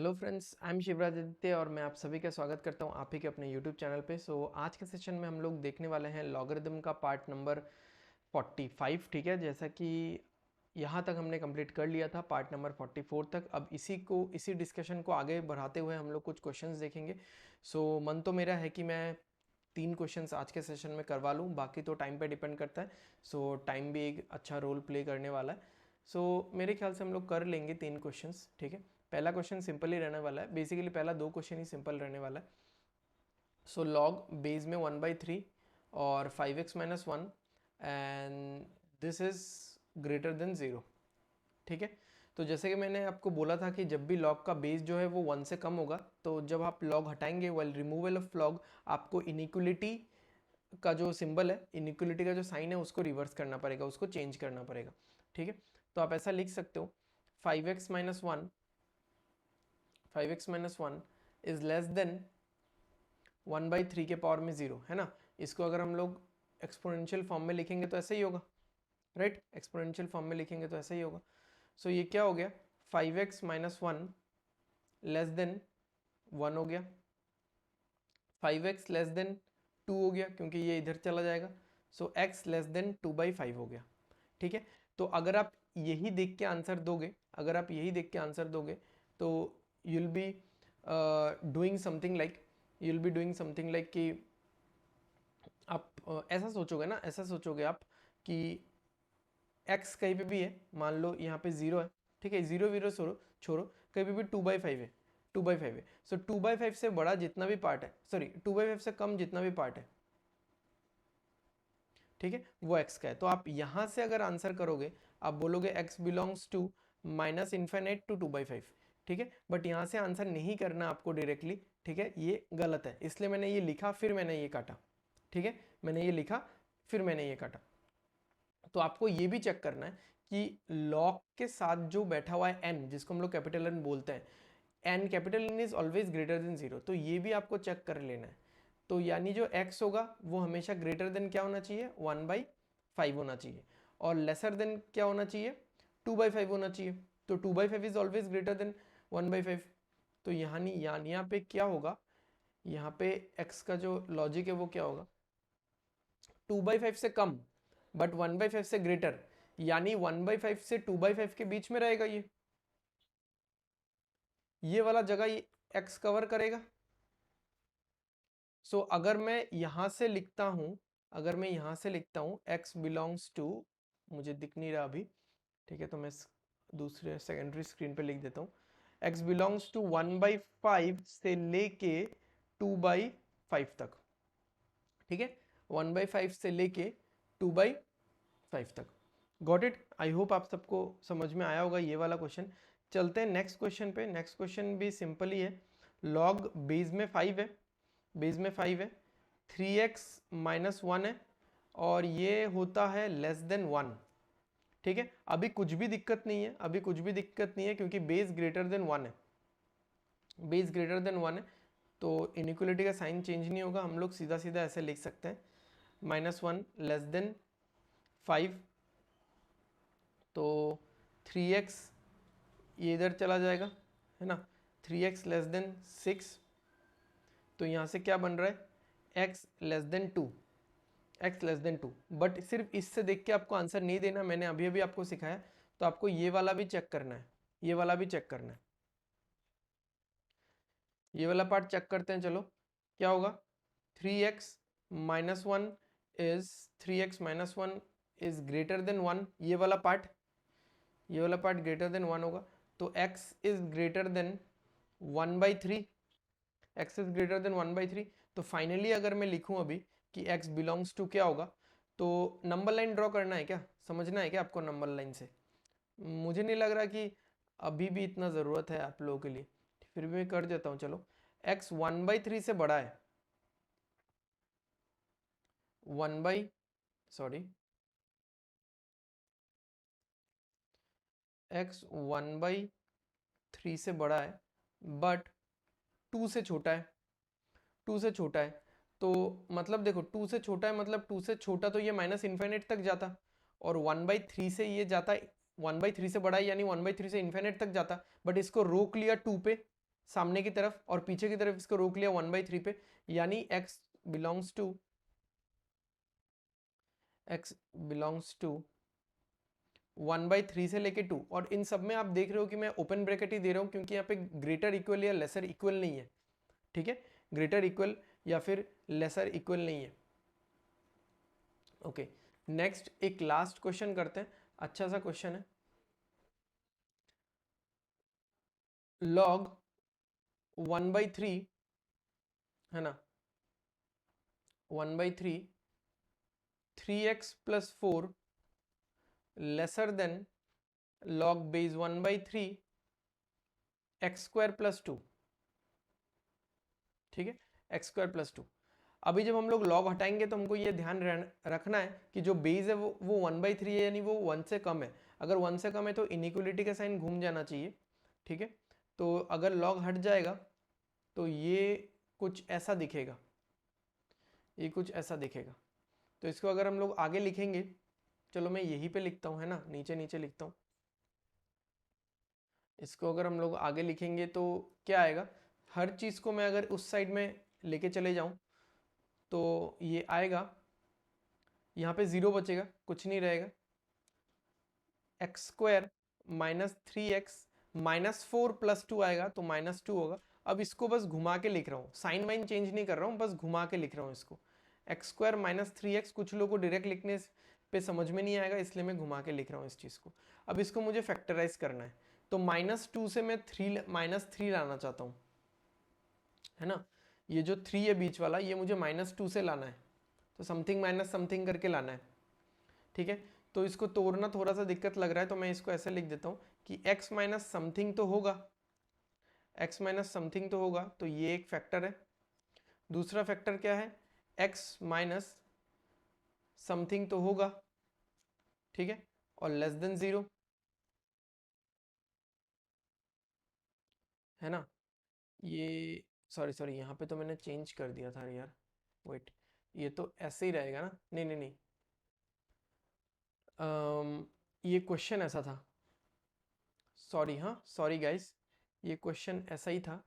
Hello friends, I am Shivraj Aditya और मैं आप सभी का स्वागत करता हूं आप ही के अपने यूट्यूब चैनल पे। आज के सेशन में हम लोग देखने वाले हैं लॉगरिदम का पार्ट नंबर 45। ठीक है, जैसा कि यहाँ तक हमने कंप्लीट कर लिया था पार्ट नंबर 44 तक। अब इसी डिस्कशन को आगे बढ़ाते हुए हम लोग कुछ क्वेश्चंस देखेंगे। मन तो मेरा है कि मैं 3 क्वेश्चंस आज के सेशन में करवा लूँ, बाकी तो टाइम पे डिपेंड करता है। टाइम भी एक अच्छा रोल प्ले करने वाला है। मेरे ख्याल से हम लोग कर लेंगे 3 क्वेश्चंस। ठीक है, पहला क्वेश्चन सिंपल ही रहने वाला है, बेसिकली पहला 2 क्वेश्चन ही सिंपल रहने वाला है। लॉग बेस में 1/3 और 5x-1 and this is greater than 0। ठीक है, तो जैसे कि मैंने आपको बोला था कि जब भी लॉग का बेस जो है वो 1 से कम होगा, तो जब आप लॉग हटाएंगे वेल रिमूवल ऑफ लॉग, आपको इनिक्वलिटी का जो सिंबल है, इनिक्वलिटी का जो साइन है, उसको रिवर्स करना पड़ेगा, उसको चेंज करना पड़ेगा। ठीक है, तो आप ऐसा लिख सकते हो 5x-1 इज लेस देन 1/3 के पावर में 0, है ना। इसको अगर हम लोग एक्सपोनेंशियल फॉर्म में लिखेंगे तो ऐसा ही होगा, राइट। एक्सपोनेंशियल फॉर्म में लिखेंगे तो ऐसा ही होगा। ये क्या हो गया, 5x-1 लेस देन 1 हो गया, 5x लेस देन 2 हो गया क्योंकि ये इधर चला जाएगा। x लेस देन 2/5 हो गया। ठीक है, तो अगर आप यही देख के आंसर दोगे, तो you'll be doing something like कि आप ऐसा सोचोगे आप कि x कहीं पे भी है, मान लो यहाँ पे 0 है। ठीक है, 0 0 छोड़ो, कहीं पे भी 2/5 है, 2/5 है। 2/5 से बड़ा जितना भी पार्ट है, सॉरी 2/5 से कम जितना भी पार्ट है, ठीक है, वो x का है। तो आप यहाँ से अगर आंसर करोगे, आप बोलोगे x बिलोंग्स टू -∞ टू 2/5। ठीक है, बट यहाँ से आंसर नहीं करना आपको डायरेक्टली। ठीक है, ये गलत है, इसलिए मैंने ये लिखा फिर मैंने ये काटा। ठीक है, मैंने ये लिखा फिर मैंने ये काटा। तो आपको ये भी चेक करना है कि लॉग के साथ जो बैठा हुआ है n, जिसको हम लोग कैपिटल N बोलते हैं, n capital N is always greater than 0, तो ये भी आपको चेक कर लेना है। तो यानी जो x होगा वो हमेशा ग्रेटर देन क्या होना चाहिए, 1/5 होना चाहिए, और लेसर देन क्या होना चाहिए, 2/5 होना चाहिए। तो 2/5 इज ऑलवेज ग्रेटर देन 1/5। तो यहाँ पे क्या होगा, यहाँ पे x का जो लॉजिक है वो क्या होगा, 2/5 से कम बट 1/5 से ग्रेटर, यानी 1/5 से 2/5 के बीच में रहेगा। ये वाला जगह ये x कवर करेगा। अगर मैं यहां से लिखता हूं x बिलोंग्स टू, मुझे दिख नहीं रहा अभी, ठीक है, तो मैं दूसरे सेकेंडरी स्क्रीन पे लिख देता हूं, x बिलोंग्स टू 1/5 से लेके 2/5 तक। ठीक है, 1/5 से लेके 2/5 तक। गॉट इट, आई होप आप सबको समझ में आया होगा ये वाला क्वेश्चन। चलते हैं नेक्स्ट क्वेश्चन पे। नेक्स्ट क्वेश्चन भी सिंपल ही है। लॉग बेस में 5 है, 3x-1 है और ये होता है लेस देन 1। ठीक है, अभी कुछ भी दिक्कत नहीं है, क्योंकि बेस ग्रेटर देन 1 है, तो इनइक्वलिटी का साइन चेंज नहीं होगा। हम लोग सीधा सीधा ऐसे लिख सकते हैं, -1 लेस देन 5, तो 3x ये इधर चला जाएगा, है ना, 3x लेस देन 6। तो यहाँ से क्या बन रहा है, x लेस देन 2, बट सिर्फ इससे देख के आपको आंसर नहीं देना, मैंने अभी अभी आपको सिखाया। तो आपको ये वाला भी चेक करना है, ये वाला पार्ट चेक करते हैं। चलो, क्या होगा, 3x-1 is 3x-1 is greater than 1, ये वाला पार्ट ग्रेटर देन 1 होगा। तो x इज ग्रेटर देन 1/3, तो फाइनली अगर मैं लिखूं अभी कि x बिलोंग्स टू क्या होगा, तो नंबर लाइन ड्रॉ करना है क्या, समझना है क्या आपको नंबर लाइन से? मुझे नहीं लग रहा कि अभी भी इतना ज़रूरत है आप लोगों के लिए, फिर भी मैं कर देता हूँ। चलो, x 1/3 से बड़ा है, 1 बाई सॉरी x 1/3 से बड़ा है बट 2 से छोटा है, तो मतलब देखो 2 से छोटा है, मतलब 2 से छोटा तो ये -∞ तक जाता, और 1/3 से ये जाता, 1/3 से बड़ा है यानी 1/3 से इन्फिनिट तक जाता, बट इसको रोक लिया 2 पे, सामने की तरफ और पीछे की तरफ इसको रोक लिया 1/3 पे, यानी x बिलोंग्स टू 1/3 से लेके 2। और इन सब में आप देख रहे हो कि मैं ओपन ब्रैकेट ही दे रहा हूँ क्योंकि यहाँ पे ग्रेटर इक्वल या लेसर इक्वल नहीं है, ठीक है, ग्रेटर इक्वल या फिर लेसर इक्वल नहीं है। ओके, नेक्स्ट एक लास्ट क्वेश्चन करते हैं, अच्छा सा क्वेश्चन है। log 1/3 है ना, 1/3 3x + 4 lesser than log base 1/3 x² + 2, ठीक है, x² + 2। अभी जब हम लोग log हटाएंगे तो हमको ये ध्यान रखना है कि जो बेस है वो 1/3 है, यानी वो 1 से कम है। अगर 1 से कम है तो इनइक्वलिटी का साइन घूम जाना चाहिए, ठीक है। तो अगर log हट जाएगा तो ये कुछ ऐसा दिखेगा, ये कुछ ऐसा दिखेगा। तो इसको अगर हम लोग आगे लिखेंगे, चलो मैं यहीं पे लिखता हूँ, है ना, नीचे नीचे लिखता हूँ। इसको अगर हम लोग आगे लिखेंगे तो क्या आएगा, हर चीज़ को मैं अगर उस साइड में लेके चले जाऊँ तो ये आएगा, यहाँ पे 0 बचेगा, कुछ नहीं रहेगा, x² - 3x -4 + 2 आएगा तो -2 होगा। अब इसको बस घुमा के लिख रहा हूँ, साइन वाइन चेंज नहीं कर रहा हूँ, बस घुमा के लिख रहा हूँ इसको। x² - 3x, कुछ लोगों को डायरेक्ट लिखने पे समझ में नहीं आएगा, इसलिए मैं घुमा के लिख रहा हूँ इस चीज़ को। अब इसको मुझे फैक्टराइज करना है, तो -2 से मैं -3 लाना चाहता हूँ, है ना। ये जो 3 है बीच वाला, ये मुझे -2 से लाना है, तो समथिंग माइनस समथिंग करके लाना है, ठीक है। तो इसको तोड़ना थोड़ा सा दिक्कत लग रहा है, तो मैं इसको ऐसे लिख देता हूँ कि x माइनस समथिंग तो होगा, x माइनस समथिंग तो होगा, तो ये एक फैक्टर है। दूसरा फैक्टर क्या है, x माइनस समथिंग तो होगा, ठीक है, और लेस देन 0, है ना। ये सॉरी सॉरी, यहाँ पे तो मैंने चेंज कर दिया था यार, वेट, ये तो ऐसे ही रहेगा ना, नहीं नहीं नहीं, ये क्वेश्चन ऐसा था, सॉरी, हाँ सॉरी गाइस, ये क्वेश्चन ऐसा ही था।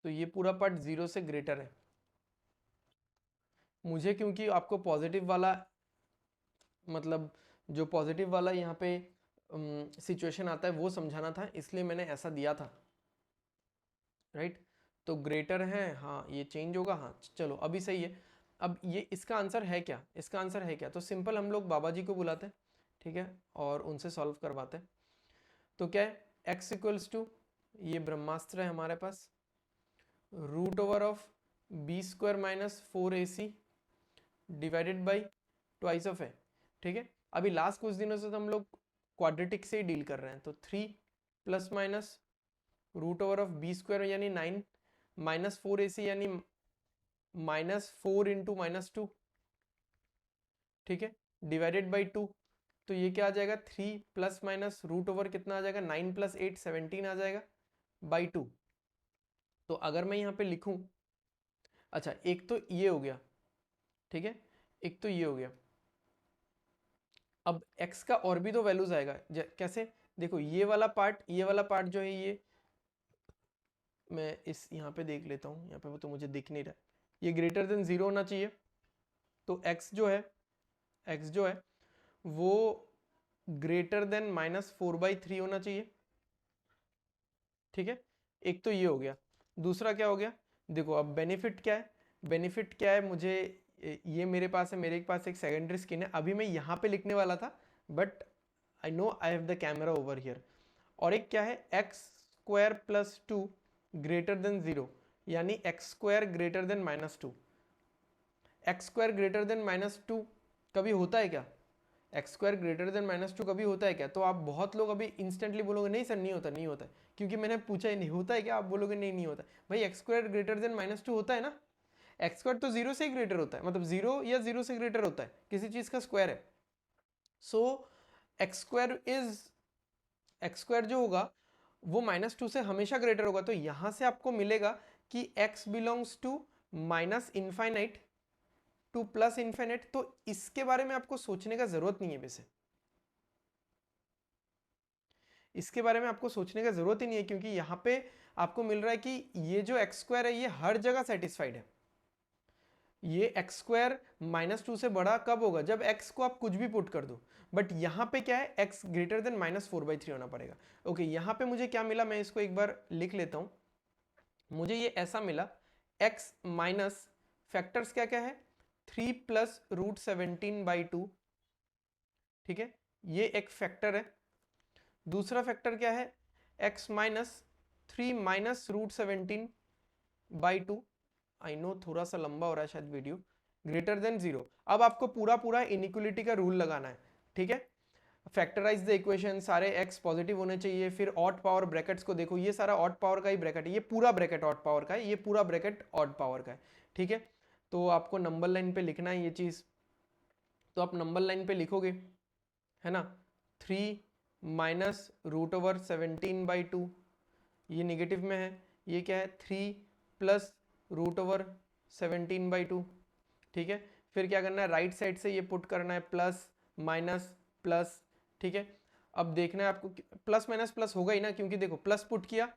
तो ये पूरा पार्ट 0 से ग्रेटर है मुझे, क्योंकि आपको पॉजिटिव वाला, मतलब जो पॉजिटिव वाला यहाँ पे सिचुएशन आता है वो समझाना था, इसलिए मैंने ऐसा दिया था, राइट। तो ग्रेटर है, हाँ ये चेंज होगा, हाँ चलो अभी सही है। अब ये इसका आंसर है क्या, इसका आंसर है क्या, तो सिंपल हम लोग बाबा जी को बुलाते हैं, ठीक है, और उनसे सॉल्व करवाते हैं। तो क्या है, x = ये ब्रह्मास्त्र है हमारे पास, √of b² - 4ac divided by twice of है, ठीक है। अभी लास्ट कुछ दिनों से तो हम लोग क्वाड्रेटिक से ही डील कर रहे हैं, तो 3 ± √ऑफ b² यानी 9 -4ac यानी -4 × -2, ठीक है, डिवाइडेड बाई 2। तो ये क्या आ जाएगा, 3 ± √ओवर कितना आ जाएगा, 9 + 8 17 आ जाएगा बाई 2। तो अगर मैं यहाँ पे लिखूं, अच्छा एक तो ये हो गया, ठीक है, एक तो ये हो गया। अब x का और भी तो वैल्यूज आएगा, कैसे, देखो ये वाला पार्ट, ये वाला पार्ट जो है, ये मैं इस यहाँ पे देख लेता हूँ, यहाँ पे वो तो मुझे दिख नहीं रहा, ये ग्रेटर देन 0 होना चाहिए। तो x जो है, x जो है वो ग्रेटर देन -4/3 होना चाहिए, ठीक है। एक तो ये हो गया, दूसरा क्या हो गया, देखो अब बेनिफिट क्या है, बेनिफिट क्या है, मुझे ये मेरे पास है, मेरे पास एक सेकेंडरी स्किन है, अभी मैं यहाँ पे लिखने वाला था, but I know I have the camera over here. और एक क्या है, x² + 2 ग्रेटर देन 0, यानी x² greater than -2। x² greater than -2 कभी होता है क्या, x² ग्रेटर देन -2 कभी होता है क्या, तो आप बहुत लोग अभी इंस्टेंटली बोलोगे नहीं सर नहीं होता, नहीं होता है, क्योंकि मैंने पूछा ही नहीं, होता है क्या, आप बोलोगे नहीं नहीं होता भाई, x² ग्रेटर देन -2 होता है ना, x² तो 0 से ही ग्रेटर होता है, मतलब 0 या 0 से ग्रेटर होता है, किसी चीज का स्क्वायर है। सो x² जो होगा वो -2 से हमेशा ग्रेटर होगा, तो यहां से आपको मिलेगा कि x बिलोंग्स टू -∞ टू +∞, तो इसके बारे में आपको सोचने का जरूरत नहीं है वैसे, इसके बारे में आपको सोचने का जरूरत ही नहीं है, क्योंकि यहाँ पे आपको मिल रहा है कि ये जो एक्स स्क्वायर है ये हर जगह सेटिस्फाइड है। ये एक्स स्क्वायर -2 से बड़ा कब होगा? जब एक्स को आप कुछ भी पुट कर दो। बट यहाँ पे क्या है, एक्स ग्रेटर देन -4/3 होना पड़ेगा। ओके, यहाँ पे मुझे क्या मिला, मैं इसको एक बार लिख लेता हूँ। मुझे ये ऐसा मिला, x माइनस फैक्टर्स क्या क्या है, 3 प्लस √17/2, ठीक है, ये एक फैक्टर है। दूसरा फैक्टर क्या है, x minus 3 minus √17/2। I know थोड़ा सा लंबा हो रहा है शायद वीडियो। Greater than 0। अब आपको पूरा पूरा इनइक्वलिटी का रूल लगाना है, ठीक है। फैक्टराइज द इक्वेशन, सारे x पॉजिटिव होने चाहिए। फिर ऑड पावर ब्रैकेट्स को देखो, ये सारा ऑड पावर का ही ब्रैकेट है, ये पूरा ब्रैकेट ऑड पावर का है, ये पूरा ब्रैकेट ऑड पावर का है, ठीक है। तो आपको नंबर लाइन पे लिखना है ये चीज, तो आप नंबर लाइन पे लिखोगे, है ना, 3 माइनस √17/2, ये निगेटिव में है। ये क्या है, 3 प्लस √17/2, ठीक है। फिर क्या करना है, राइट साइड से ये पुट करना है, प्लस माइनस प्लस, ठीक है। अब देखना है आपको, प्लस माइनस प्लस होगा ही ना, क्योंकि देखो प्लस पुट किया,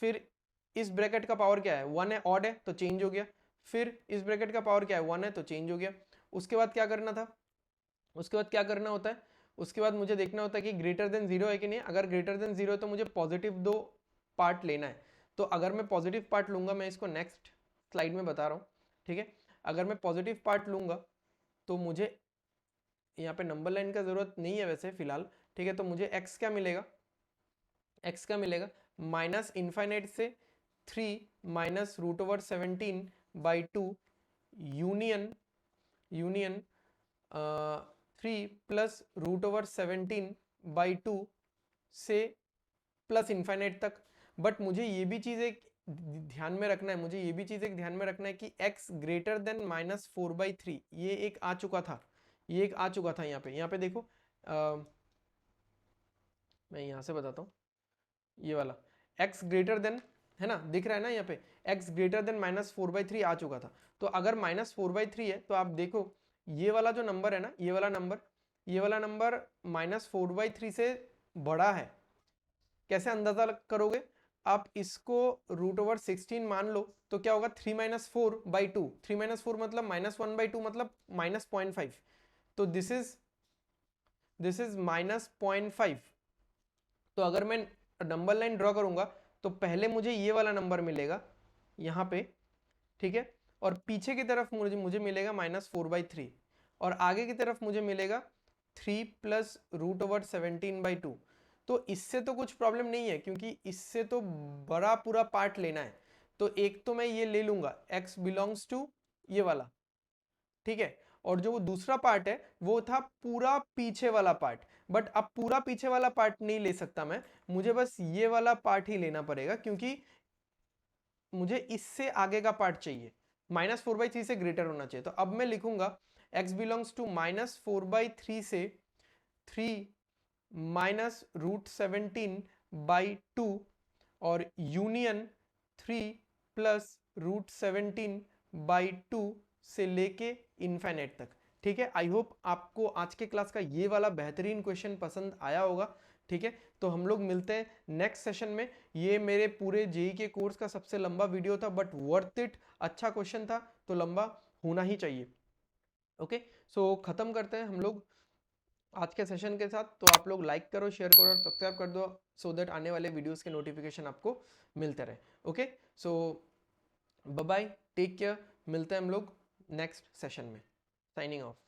फिर इस ब्रैकेट का पावर क्या है, 1 है, ऑड है तो चेंज हो गया। फिर इस ब्रैकेट का पावर क्या है, 1 है तो चेंज हो गया। उसके बाद क्या करना था, उसके बाद क्या करना होता है, उसके बाद मुझे देखना होता है कि ग्रेटर देन 0 है कि नहीं। अगर ग्रेटर देन 0 है तो मुझे पॉजिटिव 2 पार्ट लेना है। तो अगर मैं पॉजिटिव पार्ट लूंगा, मैं इसको नेक्स्ट स्लाइड में बता रहा हूँ, ठीक है। अगर मैं पॉजिटिव पार्ट लूंगा तो मुझे यहाँ पे नंबर लाइन का जरूरत नहीं है वैसे फिलहाल, ठीक है। तो मुझे x क्या मिलेगा, x क्या मिलेगा, माइनस इनफाइनाइट से 3 माइनस √17/2 यूनियन 3 प्लस √17/2 से प्लस इनफाइनाइट तक। बट मुझे ये भी चीज एक ध्यान में रखना है, मुझे ये भी चीज एक ध्यान में रखना है कि x ग्रेटर देन -4/3, ये एक आ चुका था, ये एक आ चुका था यहाँ पे देखो, मैं यहाँ से बताता हूँ, ये वाला x ग्रेटर देन, है ना, दिख रहा है ना यहाँ पे, x ग्रेटर देन -4/3 आ चुका था। तो अगर -4/3 है तो आप देखो ये वाला जो नंबर है ना, ये वाला नंबर -4/3 से बड़ा है। कैसे अंदाजा करोगे, आप इसको √16 मान लो तो क्या होगा, 3 - 4/2, 3 - 4 मतलब -1/2 मतलब -0.5, तो दिस इज -0.5। तो अगर मैं नंबर लाइन ड्रॉ करूंगा तो पहले मुझे ये वाला नंबर मिलेगा यहाँ पे, ठीक है, और पीछे की तरफ मुझे मिलेगा -4/3, और आगे की तरफ मुझे मिलेगा 3 प्लस √17/2। तो इससे तो कुछ प्रॉब्लम नहीं है, क्योंकि इससे तो बड़ा पूरा पार्ट लेना है। तो एक तो मैं ये ले लूंगा, x बिलोंग्स टू ये वाला, ठीक है। और जो वो दूसरा पार्ट है वो था पूरा पीछे वाला पार्ट। बट अब पूरा पीछे वाला पार्ट नहीं ले सकता मैं, मुझे बस ये वाला पार्ट ही लेना पड़ेगा, क्योंकि मुझे इससे आगे का पार्ट चाहिए, -4/3 से ग्रेटर होना चाहिए। तो अब मैं लिखूंगा x बिलोंग्स टू -4/3 से 3 माइनस √17/2 और यूनियन 3 प्लस √17/2 से लेके इनफाइनाइट तक, ठीक है। आई होप आपको आज के क्लास का ये वाला बेहतरीन क्वेश्चन पसंद आया होगा, ठीक है। तो हम लोग मिलते हैं नेक्स्ट सेशन में। ये मेरे पूरे जेई के कोर्स का सबसे लंबा वीडियो था, बट वर्थ इट, अच्छा क्वेश्चन था तो लंबा होना ही चाहिए। ओके, सो खत्म करते हैं हम लोग आज के सेशन के साथ। तो आप लोग लाइक करो, शेयर करो और सब्सक्राइब कर दो, सो दैट आने वाले वीडियोस के नोटिफिकेशन आपको मिलते रहे। ओके, सो बाय बाय, टेक केयर, मिलते हैं हम लोग नेक्स्ट सेशन में। Signing off.